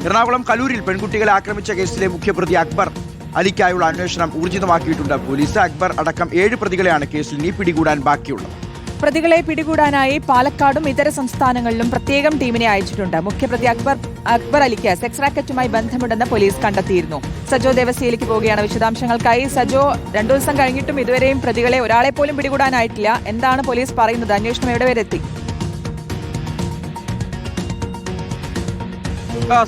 എറണാകുളം കലൂരിൽ പെൺകുട്ടികളെ ആക്രമിച്ച കേസിലെ മുഖ്യപ്രതി അക്ബർ അലിക്കായുള്ള അന്വേഷണം ഊർജിതമാക്കിയിട്ടുണ്ട് പോലീസ്. അക്ബർ അടക്കം 7 പ്രതികളെയാണ് കേസിൽ ഇനി പിടികൂടാൻ ബാക്കിയുള്ളത്. പ്രതികളെ പിടികൂടാനായി പാലക്കാടും ഇതര സംസ്ഥാനങ്ങളിലും പ്രത്യേകം ടീമിനെ അയച്ചിട്ടുണ്ട്. മുഖ്യപ്രതി അക്ബർ അലിക്ക് സെക്സ് റാക്കറ്റുമായി ബന്ധമുണ്ടെന്ന് പോലീസ് കണ്ടെത്തിയിരുന്നു. സജോ ദേവസ്യയിലേക്ക് പോവുകയാണ് വിശദാംശങ്ങൾക്കായി. സജോ, 2 ദിവസം കഴിഞ്ഞിട്ടും ഇതുവരെയും പ്രതികളെ ഒരാളെ പോലും പിടികൂടാനായിട്ടില്ല. എന്താണ് പോലീസ് പറയുന്നത്? അന്വേഷണം എവിടെ വരെ എത്തി?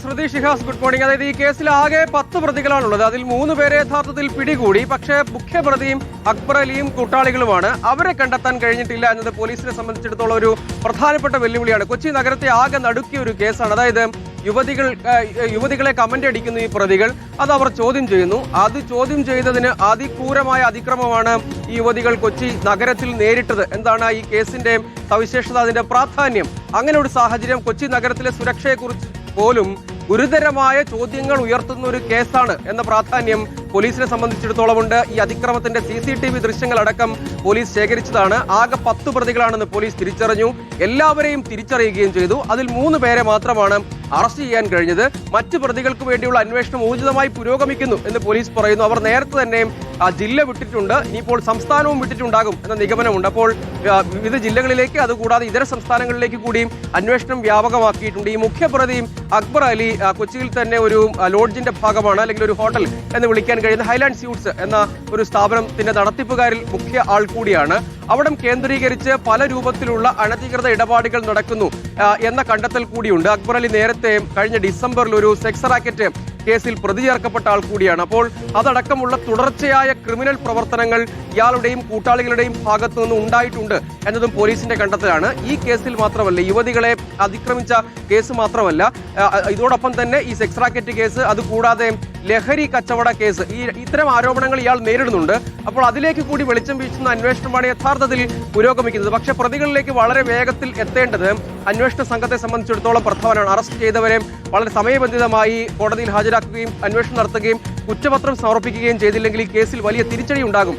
ശ്രുതി ഷിഹാസ്, ഗുഡ് മോർണിംഗ്. അതായത് ഈ കേസിൽ ആകെ 10 പ്രതികളാണുള്ളത്. അതിൽ 3 പേരെ യഥാർത്ഥത്തിൽ പിടികൂടി. പക്ഷേ മുഖ്യപ്രതിയും അക്ബർ അലിയും കൂട്ടാളികളുമാണ്. അവരെ കണ്ടെത്താൻ കഴിഞ്ഞിട്ടില്ല എന്നത് പോലീസിനെ സംബന്ധിച്ചിടത്തോളം ഒരു പ്രധാനപ്പെട്ട വെല്ലുവിളിയാണ്. കൊച്ചി നഗരത്തെ ആകെ നടുക്കിയ ഒരു കേസാണ്. അതായത് യുവതികളെ കമന്റ് അടിക്കുന്നു ഈ പ്രതികൾ. അത് അവർ ചോദ്യം ചെയ്യുന്നു. അത് ചോദ്യം ചെയ്തതിന് അതിക്രൂരമായ അതിക്രമമാണ് ഈ യുവതികൾ കൊച്ചി നഗരത്തിൽ നേരിട്ടത്. എന്താണ് ഈ കേസിന്റെ സവിശേഷത, അതിന്റെ പ്രാധാന്യം? അങ്ങനെ ഒരു സാഹചര്യം കൊച്ചി നഗരത്തിലെ സുരക്ഷയെക്കുറിച്ച് പോലും ഗുരുതരമായ ചോദ്യങ്ങൾ ഉയർത്തുന്ന ഒരു കേസാണ് എന്ന പ്രാധാന്യം പോലീസിനെ സംബന്ധിച്ചിടത്തോളം ഉണ്ട്. ഈ അതിക്രമത്തിന്റെ CCTV ദൃശ്യങ്ങളടക്കം പോലീസ് ശേഖരിച്ചതാണ്. ആകെ 10 പ്രതികളാണെന്ന് പോലീസ് തിരിച്ചറിഞ്ഞു. എല്ലാവരെയും തിരിച്ചറിയുകയും ചെയ്തു. അതിൽ 3 പേരെ മാത്രമാണ് അറസ്റ്റ് ചെയ്യാൻ കഴിഞ്ഞത്. മറ്റ് പ്രതികൾക്ക് വേണ്ടിയുള്ള അന്വേഷണം ഊർജിതമായി പുരോഗമിക്കുന്നു എന്ന് പോലീസ് പറയുന്നു. അവർ നേരത്തെ തന്നെ ജില്ല വിട്ടിട്ടുണ്ട്. ഇനിയിപ്പോൾ സംസ്ഥാനവും വിട്ടിട്ടുണ്ടാകും എന്ന നിഗമനമുണ്ട്. അപ്പോൾ വിവിധ ജില്ലകളിലേക്ക്, അതുകൂടാതെ ഇതര സംസ്ഥാനങ്ങളിലേക്ക് കൂടിയും അന്വേഷണം വ്യാപകമാക്കിയിട്ടുണ്ട്. ഈ മുഖ്യപ്രതിയും അക്ബർ അലി കൊച്ചിയിൽ തന്നെ ഒരു ലോഡ്ജിന്റെ ഭാഗമാണ്, അല്ലെങ്കിൽ ഒരു ഹോട്ടൽ എന്ന് വിളിക്കാൻ കഴിയുന്ന ഹൈലാൻഡ് സ്യൂട്ട്സ് എന്ന ഒരു സ്ഥാപനത്തിന്റെ നടത്തിപ്പുകാരിൽ മുഖ്യ ആൾ കൂടിയാണ്. അവിടം കേന്ദ്രീകരിച്ച് പല രൂപത്തിലുള്ള അനധികൃത ഇടപാടുകൾ നടക്കുന്നു എന്ന കണ്ടെത്തൽ കൂടിയുണ്ട്. അക്ബർ അലി നേരത്തെ കഴിഞ്ഞ ഡിസംബറിൽ ഒരു സെക്സ് റാക്കറ്റ് കേസിൽ പ്രതി ചേർക്കപ്പെട്ട ആൾ കൂടിയാണ്. അപ്പോൾ അതടക്കമുള്ള തുടർച്ചയായ ക്രിമിനൽ പ്രവർത്തനങ്ങൾ ഇയാളുടെയും കൂട്ടാളികളുടെയും ഭാഗത്തു നിന്ന് ഉണ്ടായിട്ടുണ്ട് എന്നതും പോലീസിന്റെ കണ്ടെത്തലാണ്. ഈ കേസിൽ മാത്രമല്ല, യുവതികളെ അതിക്രമിച്ച കേസ് മാത്രമല്ല, ഇതോടൊപ്പം തന്നെ ഈ സെക്സ് റാക്കറ്റ് കേസ്, അതുകൂടാതെ ലഹരി കച്ചവട കേസ്, ഇത്തരം ആരോപണങ്ങൾ ഇയാൾ നേരിടുന്നുണ്ട്. അപ്പോൾ അതിലേക്ക് കൂടി വെളിച്ചം വീശുന്ന അന്വേഷണമാണ് യഥാർത്ഥത്തിൽ പുരോഗമിക്കുന്നത്. പക്ഷേ പ്രതികളിലേക്ക് വളരെ വേഗത്തിൽ എത്തേണ്ടത് അന്വേഷണ സംഘത്തെ സംബന്ധിച്ചിടത്തോളം പ്രധാനമാണ്. അറസ്റ്റ് ചെയ്തവരെ വളരെ സമയബന്ധിതമായി കോടതിയിൽ ഹാജരാക്കുകയും അന്വേഷണം നടത്തുകയും കുറ്റപത്രം സമർപ്പിക്കുകയും ചെയ്തില്ലെങ്കിൽ ഈ കേസിൽ വലിയ തിരിച്ചടി ഉണ്ടാകും.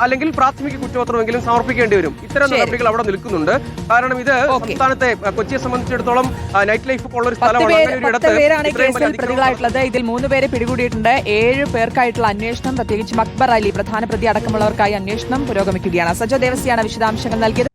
അല്ലെങ്കിൽ പ്രാഥമിക കുറ്റപത്രമെങ്കിലും സമർപ്പിക്കേണ്ടി വരും. ഇത്തരം നടപടികൾ അവിടെ നിൽക്കുന്നുണ്ട്. കാരണം ഇത് സംസ്ഥാനത്തെ കൊച്ചിയെ സംബന്ധിച്ചിടത്തോളം നൈറ്റ് ലൈഫ് ഉള്ള ഒരു സ്ഥലമാണ്. പ്രതികളായിട്ടുള്ളത് ഇതിൽ 3 പേരെ പിടികൂടിയിട്ടുണ്ട്. 7 പേർക്കായിട്ടുള്ള അന്വേഷണം, പ്രത്യേകിച്ചും അക്ബർ അലി പ്രധാന പ്രതി അടക്കമുള്ളവർക്കായി അന്വേഷണം പുരോഗമിക്കുകയാണ്. സജോ ദേവസ്യാണ് വിശദാംശങ്ങൾ നൽകിയത്.